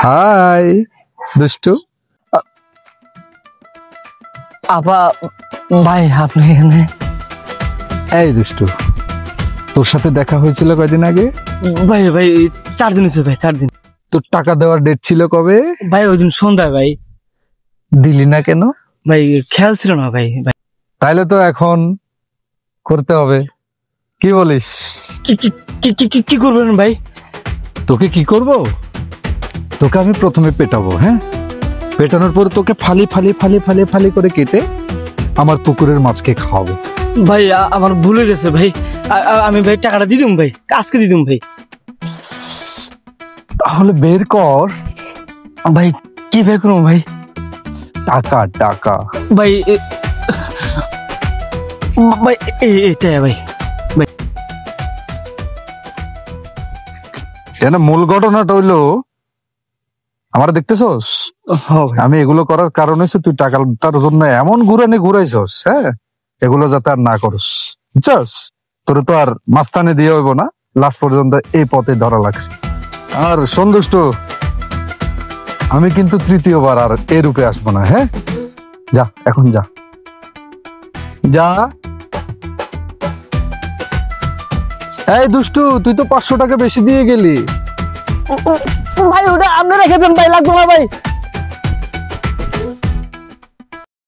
High দুষ্টু। আপা ভাই আপনি এখানে? এই দুষ্টু, তোর সাথে দেখা হয়েছিল কয়দিন আগে? ভাই ভাই 4 দিন হয়েছে ভাই, 4 দিন। তোর টাকা দেওয়ার ডেট ছিল কবে? ভাই ওই দিন সন্ধ্যায় ভাই। দিলি না কেন? ভাই খেয়াল ছিল না ভাই। ভাই তাইলে তো এখন করতে হবে, কি বলিস? কি করবেন ভাই? তোকে কি করব? তোকে আমি প্রথমে পেটাবো, হ্যাঁ? পেটানোর পর তোকে ফালি ফালি ফালি ফালি ফালি করে কেটে আমার পুকুরের মাছকে খাওয়াবো। ভাই আমার ভুলে গেছে ভাই। আমি ভাই টাকাটা দিয়ে দিম ভাই, আজকে দিয়ে দিম ভাই। তাহলে বের কর। ভাই কি বের করবো ভাই? টাকা টাকা। ভাই ভাই এটা ভাই। কেন মূল ঘটনাটা হইলো, আমার দেখতেছস আমি এগুলো করার কারণ হচ্ছে তুই টাকাটার জন্য এমন ঘুরাইছস, হ্যাঁ? এগুলো যাতে আর না করস, বুঝছস? তোর তো আর মাস্তানে দিয়ে হইব না, লাস্ট পর্যন্ত এই পথে ধরা লাগছে। আর সন্তুষ্ট, আমি কিন্তু তৃতীয়বার আর এ রূপে আসবো না, হ্যাঁ? যা এখন যা যা। এই দুষ্টু, তুই তো 500 টাকা বেশি দিয়ে গেলি। ভাই ওটা আপনি রেখেছেন ভাই, লাগবে না ভাই।